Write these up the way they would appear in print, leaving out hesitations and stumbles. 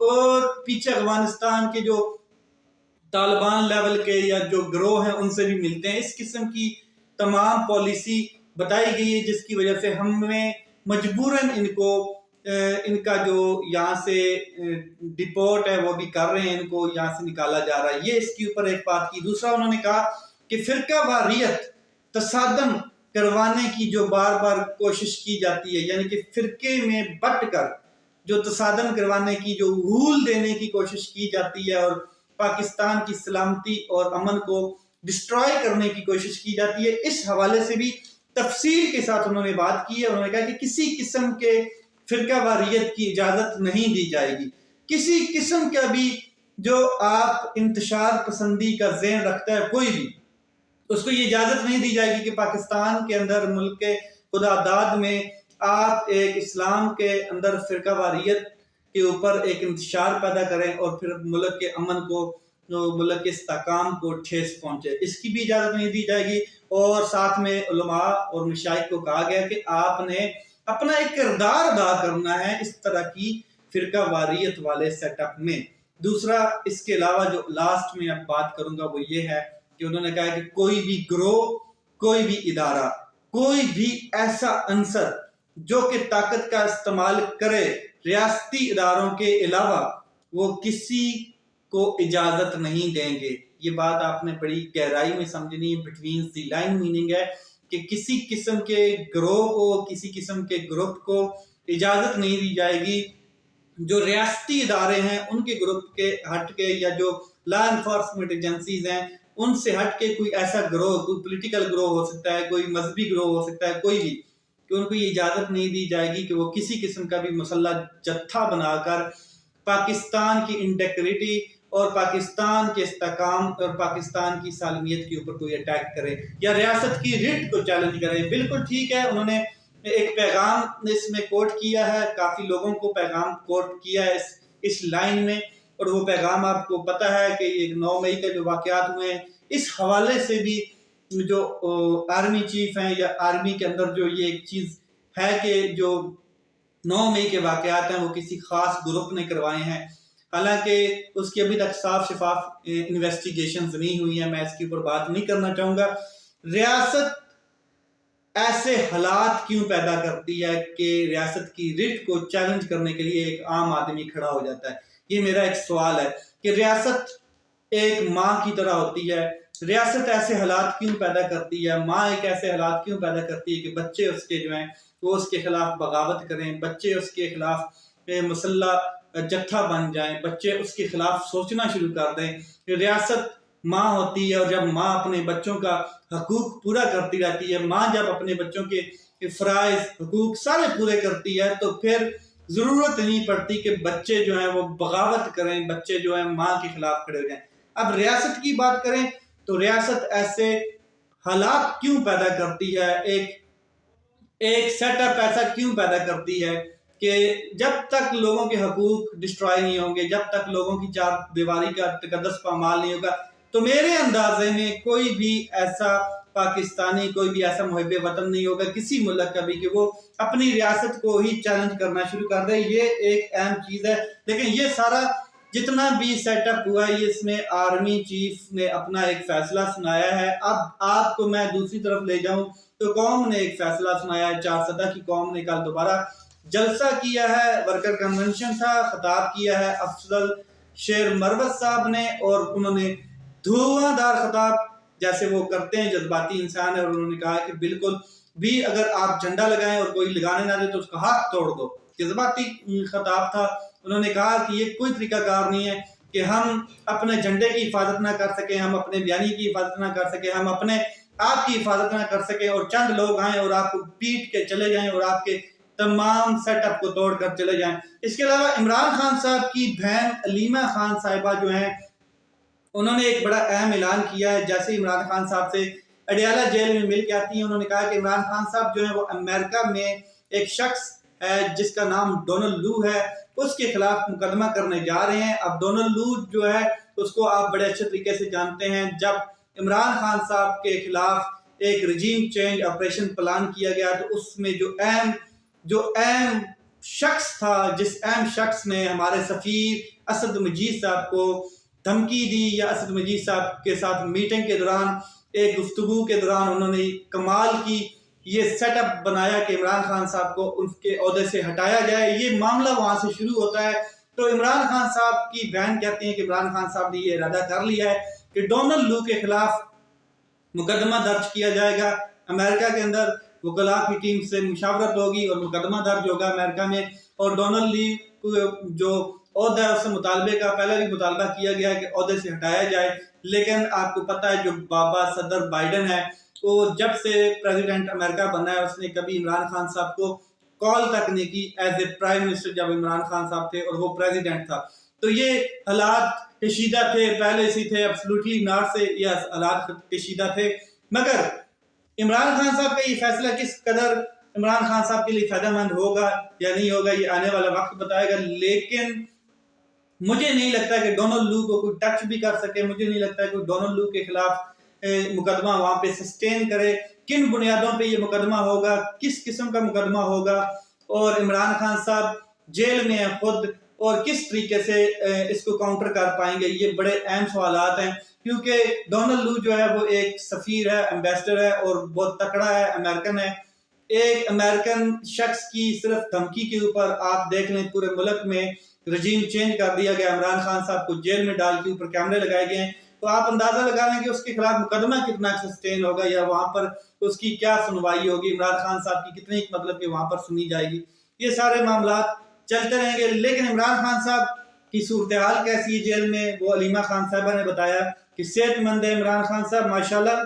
اور پیچھے افغانستان کے جو طالبان لیول کے یا جو گروہ ہیں ان سے بھی ملتے ہیں. اس قسم کی تمام پالیسی بتائی گئی ہے جس کی وجہ سے ہمیں مجبوراً ان کا جو یہاں سے ڈپورٹ ہے وہ بھی کر رہے ہیں، ان کو یہاں سے نکالا جا رہا ہے. یہ اس کے اوپر ایک بات کی. دوسرا انہوں نے کہا کہ فرقہ واریت تصادم کروانے کی جو بار بار کوشش کی جاتی ہے، یعنی کہ فرقے میں بٹ کر جو تصادم کروانے کی، جو غول دینے کی کوشش کی جاتی ہے اور پاکستان کی سلامتی اور امن کو ڈسٹرائے کرنے کی کوشش کی جاتی ہے، اس حوالے سے بھی تفصیل کے ساتھ انہوں نے بات کی ہے. انہوں نے کہا کہ کسی قسم کے فرقہ واریت کی اجازت نہیں دی جائے گی. کسی قسم کا بھی جو آپ انتشار پسندی کا ذہن رکھتا ہے کوئی بھی، اس کو یہ اجازت نہیں دی جائے گی کہ پاکستان کے اندر، ملک کے خدا داد میں آپ ایک اسلام کے اندر فرقہ واریت کے اوپر ایک انتشار پیدا کریں اور پھر ملک کے امن کو، ملک کے استحکام کو ٹھیس پہنچے. اس کی بھی اجازت نہیں دی جائے گی. اور ساتھ میں علماء اور مشائخ کو کہا گیا کہ آپ نے اپنا ایک کردار ادا کرنا ہے اس طرح کی فرقہ واریت والے سیٹ اپ میں. دوسرا اس کے علاوہ جو لاسٹ میں اب بات کروں گا وہ یہ ہے کہ انہوں نے کہا کہ کوئی بھی گروہ، کوئی بھی ادارہ، کوئی بھی ایسا عنصر جو کہ طاقت کا استعمال کرے ریاستی اداروں کے علاوہ، وہ کسی کو اجازت نہیں دیں گے. یہ بات آپ نے بڑی گہرائی میں سمجھنی ہے. بٹوین دی لائن میننگ ہے کہ کسی قسم کے گروہ کو، کسی قسم کے گروپ کو اجازت نہیں دی جائے گی. جو ریاستی ادارے ہیں ان کے گروپ کے ہٹ کے، یا جو لا انفورسمنٹ ایجنسیز ہیں ان سے ہٹ کے کوئی ایسا گروہ، کوئی پولیٹیکل گروہ ہو سکتا ہے، کوئی مذہبی گروہ ہو سکتا ہے، کوئی بھی، کہ ان کو یہ اجازت نہیں دی جائے گی کہ وہ کسی قسم کا بھی مسلح جتھا بنا کر پاکستان کی انٹیگریٹی اور پاکستان کے استحکام اور پاکستان کی سالمیت کے اوپر کوئی اٹیک کرے یا ریاست کی ریٹ کو چیلنج کرے. بالکل ٹھیک ہے، انہوں نے ایک پیغام اس میں کوٹ کیا ہے، کافی لوگوں کو پیغام کوٹ کیا ہے اس لائن میں، اور وہ پیغام آپ کو پتہ ہے کہ یہ 9 مئی کے جو واقعات ہوئے ہیں اس حوالے سے بھی جو آرمی چیف ہیں یا آرمی کے اندر جو یہ ایک چیز ہے کہ جو 9 مئی کے واقعات ہیں وہ کسی خاص گروپ نے کروائے ہیں، حالانکہ اس کی ابھی تک صاف شفاف انویسٹیگیشنز نہیں ہوئی ہیں. میں اس کے اوپر بات نہیں کرنا چاہوں گا. ریاست ایسے حالات کیوں پیدا کرتی ہے کہ ریاست کی ریٹ کو چیلنج کرنے کے لیے ایک عام آدمی کھڑا ہو جاتا ہے؟ یہ میرا ایک سوال ہے کہ ریاست ایک ماں کی طرح ہوتی ہے. ریاست ایسے حالات کیوں پیدا کرتی ہے؟ ماں ایک ایسے حالات کیوں پیدا کرتی ہے کہ بچے اس کے جو ہیں وہ اس کے خلاف بغاوت کریں، بچے اس کے خلاف مسلح جتھا بن جائیں، بچے اس کے خلاف سوچنا شروع کر دیں. ریاست ماں ہوتی ہے، اور جب ماں اپنے بچوں کا حقوق پورا کرتی رہتی ہے، ماں جب اپنے بچوں کے فرائض حقوق سارے پورے کرتی ہے، تو پھر ضرورت نہیں پڑتی کہ بچے جو ہیں وہ بغاوت کریں، بچے جو ہیں ماں کے خلاف کھڑے ہو جائیں. اب ریاست کی بات کریں تو ریاست ایسے حالات کیوں پیدا کرتی ہے، ایک سیٹ اپ ایسا کیوں پیدا کرتی ہے کہ جب تک لوگوں کے حقوق ڈسٹرائے نہیں ہوں گے، جب تک لوگوں کی چار دیواری کا تقدس پامال نہیں ہوگا، تو میرے اندازے میں کوئی بھی ایسا پاکستانی، کوئی بھی ایسا محب وطن نہیں ہوگا کسی ملک کا بھی کہ وہ اپنی ریاست کو ہی چیلنج کرنا شروع کر دے. یہ ایک اہم چیز ہے. لیکن یہ سارا جتنا بھی سیٹ اپ ہوا ہے، اس میں آرمی چیف نے اپنا ایک فیصلہ سنایا ہے. اب آپ کو میں دوسری طرف لے جاؤں تو قوم نے ایک فیصلہ سنایا ہے. 4 سدہ کی قوم نے کل دوبارہ جلسہ کیا ہے، ورکر کنونشن تھا، خطاب کیا ہے افضل شیر مروت صاحب نے، اور انہوں نے دھواں دار خطاب جیسے وہ کرتے ہیں، جذباتی انسان ہے، اور انہوں نے کہا کہ بالکل بھی اگر آپ جھنڈا لگائیں اور کوئی لگانے نہ دے تو اس کا ہاتھ توڑ دو. جذباتی خطاب تھا. انہوں نے کہا کہ یہ کوئی طریقہ کار نہیں ہے کہ ہم اپنے جھنڈے کی حفاظت نہ کر سکیں، ہم اپنے بیانی کی حفاظت نہ کر سکیں، ہم اپنے آپ کی حفاظت نہ کر سکیں، اور چند لوگ آئیں اور آپ کو پیٹ کے چلے جائیں اور آپ کے تمام سیٹ اپ کو توڑ کر چلے جائیں. اس کے علاوہ عمران خان صاحب کی بہن علیمہ خان صاحبہ جو ہیں انہوں نے ایک بڑا اہم اعلان کیا ہے. جیسے عمران خان صاحب سے اڈیالہ جیل میں مل کے آتی ہیں، انہوں نے کہا کہ عمران خان صاحب جو ہیں وہ امریکہ میں ایک شخص ہے جس کا نام ڈونلڈ لو ہے، اس کے خلاف مقدمہ کرنے جا رہے ہیں. اب ڈونلڈ لو جو ہے اس کو آپ بڑے اچھے طریقے سے جانتے ہیں. جب عمران خان صاحب کے خلاف ایک رجیم چینج آپریشن پلان کیا گیا تو اس میں جو اہم شخص تھا جس اہم شخص نے ہمارے سفیر اسد مجید صاحب کو دھمکی دی، یا اسد مجید صاحب کے ساتھ میٹنگ کے دوران ایک گفتگو کے دوران انہوں نے کمال کی یہ سیٹ اپ بنایا کہ عمران خان صاحب کو ان کے عہدے سے ہٹایا جائے، یہ معاملہ وہاں سے شروع ہوتا ہے۔ تو عمران خان صاحب کی بہن کہتے ہیں کہ عمران خان صاحب نے یہ ارادہ کر لیا ہے کہ ڈونلڈ لو کے خلاف مقدمہ درج کیا جائے گا۔ امریکہ کے اندر وکلاء کی ٹیم سے مشاورت ہوگی اور مقدمہ درج ہوگا امریکہ میں، اور ڈونلڈ لی کو جو عہدہ ہے اس سے مطالبے کا پہلے بھی مطالبہ کیا گیا ہے کہ عہدے سے ہٹایا جائے، لیکن آپ کو پتہ ہے جو بابا صدر بائیڈن ہے وہ جب سے پریزیڈنٹ امریکہ بنا ہے اس نے کبھی عمران خان صاحب کو کال تک نہیں کی ایز اے پرائم منسٹر جب عمران خان صاحب تھے اور وہ پریزیڈنٹ تھا۔ تو یہ حالات کشیدہ تھے، پہلے سے تھے، ایبسلوٹلی ناٹ سے یہ حالات کشیدہ تھے، مگر عمران خان صاحب کا یہ فیصلہ کس قدر عمران خان صاحب کے لیے فائدہ مند ہوگا یا نہیں ہوگا یہ آنے والا وقت بتائے گا، لیکن مجھے نہیں لگتا کہ ڈونلڈ لو کو کوئی ٹچ بھی کر سکے، مجھے نہیں لگتا کہ ڈونلڈ لو کے خلاف مقدمہ وہاں پہ سسٹین کرے۔ کن بنیادوں پہ یہ مقدمہ ہوگا، کس قسم کا مقدمہ ہوگا، اور عمران خان صاحب جیل میں ہیں خود، اور کس طریقے سے اس کو کاؤنٹر کر پائیں گے، یہ بڑے اہم سوالات ہیں، کیونکہ ڈونلڈ لو جو ہے وہ ایک سفیر ہے، ایمبیسڈر ہے اور بہت تکڑا ہے، امریکن ہے۔ ایک امریکن شخص کی صرف دھمکی کے اوپر آپ دیکھ لیں پورے ملک میں رجیم چینج کر دیا گیا، عمران خان صاحب کو جیل میں ڈال کے اوپر کیمرے لگائے گئے ہیں، تو آپ اندازہ لگا لیں کہ اس کے خلاف مقدمہ کتنا سسٹین ہوگا، یا وہاں پر اس کی کیا سنوائی ہوگی، عمران خان صاحب کی کتنی مطلب کہ وہاں پر سنی جائے گی، یہ سارے معاملات چلتے رہیں گے۔ لیکن عمران خان صاحب کی صورتحال کیسی ہے جیل میں، وہ علیمہ خان صاحبہ نے بتایا کہ صحت مند ہے عمران خان صاحب، ماشاءاللہ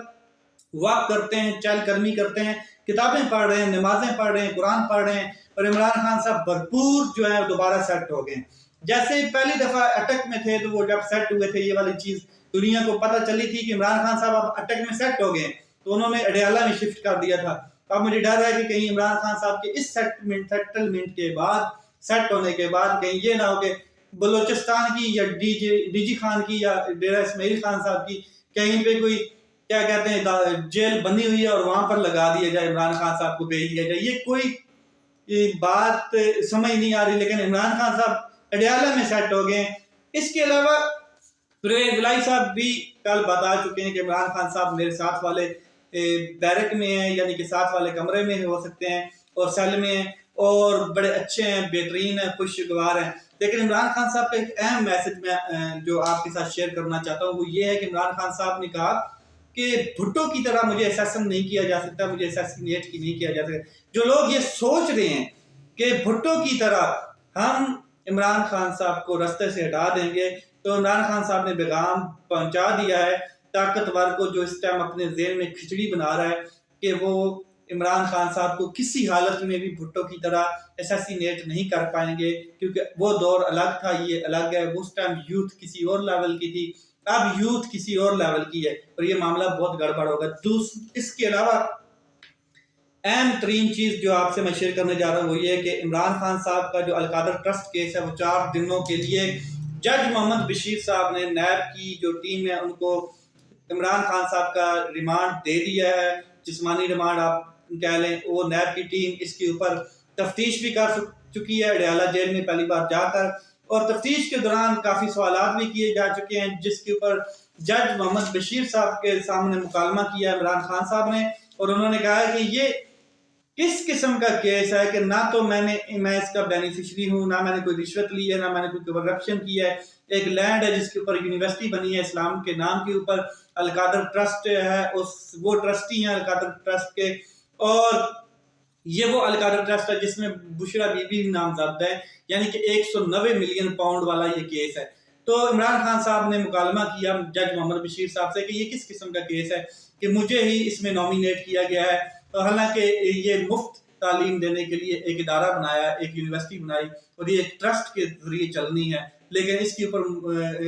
واک کرتے ہیں، چہل قدمی کرتے ہیں، کتابیں پڑھ رہے ہیں، نمازیں پڑھ رہے ہیں، قرآن پڑھ رہے ہیں، اور عمران خان صاحب بھرپور جو ہے دوبارہ سیٹ ہو گئے ہیں۔ جیسے پہلی دفعہ اٹک میں تھے تو وہ جب سیٹ ہوئے تھے، یہ والی چیز دنیا کو پتہ چلی تھی کہ عمران خان صاحب اب اٹک میں سیٹ ہو گئے ہیں، تو انہوں نے اڈیالہ میں شفٹ کر دیا تھا۔ اب مجھے ڈر ہے کہ کہیں عمران خان صاحب کے اس سیٹلمنٹ کے بعد، سیٹ ہونے کے بعد کہیں یہ نہ ہو کہ بلوچستان کی یا ڈی جی خان کی یا ڈیرہ اسماعیل خان صاحب کی کہیں پہ کوئی کیا کہتے ہیں جیل بنی ہوئی ہے اور وہاں پر لگا دیا جائے، عمران خان صاحب کو بھیج دیا جائے، یہ کوئی بات سمجھ نہیں آ رہی۔ لیکن عمران خان صاحب اڈیالہ میں سیٹ ہو گئے ہیں۔ اس کے علاوہ پرویز الہی صاحب بھی کل بتا چکے ہیں کہ عمران خان صاحب میرے ساتھ والے بیرک میں ہیں، یعنی کہ ساتھ والے کمرے میں ہو سکتے ہیں اور سیل میں ہیں، اور بڑے اچھے ہیں، بہترین ہیں، خوشگوار ہیں۔ لیکن عمران خان صاحب کا ایک اہم میسج میں جو آپ کے ساتھ شیئر کرنا چاہتا ہوں وہ یہ ہے کہ عمران خان صاحب نے کہا کہ بھٹو کی طرح مجھے اسیسن نہیں کیا جا سکتا، مجھے اسیسینیٹ کی نہیں کیا جا سکتا۔ جو لوگ یہ سوچ رہے ہیں کہ بھٹو کی طرح ہم عمران خان صاحب کو رستے سے ہٹا دیں گے، تو عمران خان صاحب نے پیغام پہنچا دیا ہے طاقتور کو جو اس ٹائم اپنے ذہن میں کھچڑی بنا رہا ہے کہ وہ عمران خان صاحب کو کسی حالت میں بھی بھٹو کی طرح اسیسینیٹ نہیں کر پائیں گے، کیونکہ وہ دور الگ تھا، یہ الگ ہے۔ اس ٹائم یوتھ کسی اور لیول کی تھی، اب یوتھ کسی اور لیول کی ہے، اور یہ معاملہ بہت گڑبڑ ہوگا۔ اس کے علاوہ اہم ترین چیز جو آپ سے میں شیئر کرنے جا رہا ہوں وہ یہ ہے کہ عمران خان صاحب کا جو القادر ٹرسٹ کیس ہے وہ 4 دنوں کے لیے جج محمد بشیر صاحب نے نیب کی جو ٹیم ہے ان کو عمران خان صاحب کا ریمانڈ دے دیا ہے، جسمانی ریمانڈ آپ کہہ لیں۔ وہ نیب کی ٹیم اس کے اوپر تفتیش بھی کر چکی ہے اڈیالہ جیل میں پہلی بار جا کر، اور تفتیش کے دوران کافی سوالات بھی کیے جا چکے ہیں جس کے اوپر جج محمد بشیر صاحب کے سامنے مکالمہ کیا عمران خان صاحب نے، اور انہوں نے کہا ہے کہ یہ کس قسم کا کیس ہے کہ نہ تو میں اس کا بینیفیشری ہوں، نہ میں نے کوئی رشوت لی ہے، نہ میں نے کوئی کرپشن کی ہے۔ ایک لینڈ ہے جس کے اوپر یونیورسٹی بنی ہے اسلام کے نام کے اوپر، القادر ٹرسٹ ہے، وہ ٹرسٹی ہیں القادر ٹرسٹ کے، اور یہ وہ القادر ٹرسٹ ہے جس میں بشرا بی بی نامزد ہے، یعنی کہ 190 ملین پاؤنڈ والا یہ کیس ہے۔ تو عمران خان صاحب نے مکالمہ کیا جج محمد بشیر صاحب سے کہ یہ کس قسم کا کیس ہے کہ مجھے ہی اس میں نامینیٹ کیا گیا ہے، حالانکہ یہ مفت تعلیم دینے کے لیے ایک ادارہ بنایا، ایک یونیورسٹی بنائی، اور یہ ایک ٹرسٹ کے ذریعے چلنی ہے، لیکن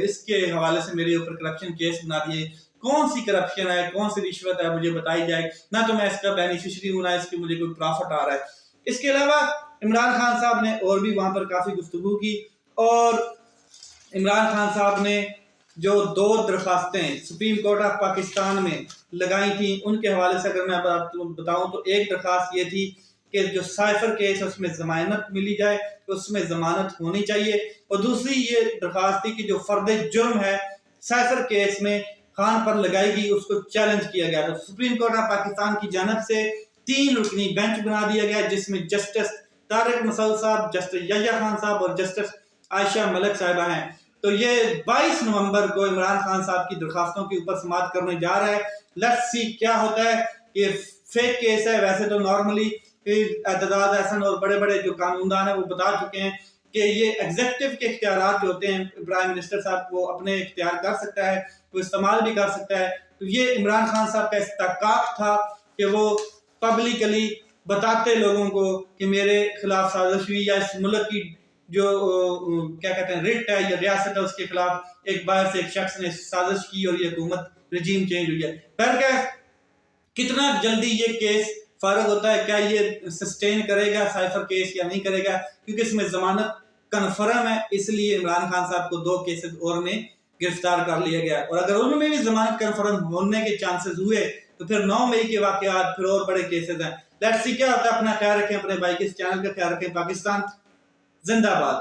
اس کے حوالے سے میرے اوپر کرپشن کیس بنا دیے۔ کون سی کرپشن ہے، کون سی رشوت ہے مجھے بتائی جائے، نہ تو میں اس کا بینیفیشری ہوں، نہ اس کے مجھے کوئی پرافٹ آ رہا ہے۔ اس کے علاوہ عمران خان صاحب نے اور بھی وہاں پر کافی گفتگو کی، اور عمران خان صاحب نے جو 2 درخواستیں سپریم کورٹ آف پاکستان میں لگائی تھیں ان کے حوالے سے اگر میں بتاؤں تو ایک درخواست یہ تھی کہ جو سائفر کیس ہے اس میں ضمانت ملی جائے، اس میں ضمانت ہونی چاہیے، اور دوسری یہ درخواست تھی کہ جو فرد جرم ہے سائفر کیس میں خان پر لگائی گئی اس کو چیلنج کیا گیا تھا۔ سپریم کورٹ آف پاکستان کی جانب سے 3 رکنی بینچ بنا دیا گیا جس میں جسٹس طارق مسعود صاحب، جسٹس یحییٰ خان صاحب اور جسٹس عائشہ ملک صاحبہ ہیں۔ تو یہ 22 نومبر کو عمران خان صاحب کی درخواستوں کے اوپر سماعت کرنے جا رہا ہے۔ لیٹس سی کیا ہوتا ہے۔ یہ فیک کیس ہے، ویسے تو نارملی اعتزاز احسن اور بڑے بڑے جو قانوندان ہیں وہ بتا چکے ہیں کہ یہ ایگزیکٹو کے اختیارات جو ہوتے ہیں پرائم منسٹر صاحب وہ اپنے اختیار کر سکتا ہے، وہ استعمال بھی کر سکتا ہے۔ تو یہ عمران خان صاحب کا استحقاق تھا کہ وہ پبلکلی بتاتے لوگوں کو کہ میرے خلاف سازش ہوئی، یا اس ملک کی جو کیا کہتے ہیں رٹ ہے یا ریاست ہے اس کے خلاف ایک باہر سے ایک شخص نے سازش کی اور یہ حکومت رجیم چینج ہوئی ہے۔ پھر کتنا جلدی یہ کیس فارغ ہوتا ہے، کیا یہ سسٹین کرے گا سائفر کیس یا نہیں کرے گا، کیونکہ اس میں ضمانت کنفرم ہے، اس لیے عمران خان صاحب کو 2 کیسز اور میں گرفتار کر لیا گیا، اور اگر ان میں بھی ضمانت کنفرم ہونے کے چانسز ہوئے تو پھر 9 مئی کے واقعات پھر اور بڑے کیسز ہیں۔ لیٹس سی کیا ہوتا ہے۔ اپنا خیال رکھیں، اپنے بھائی کے اس چینل کا خیال رکھیں۔ پاکستان زندہ باد۔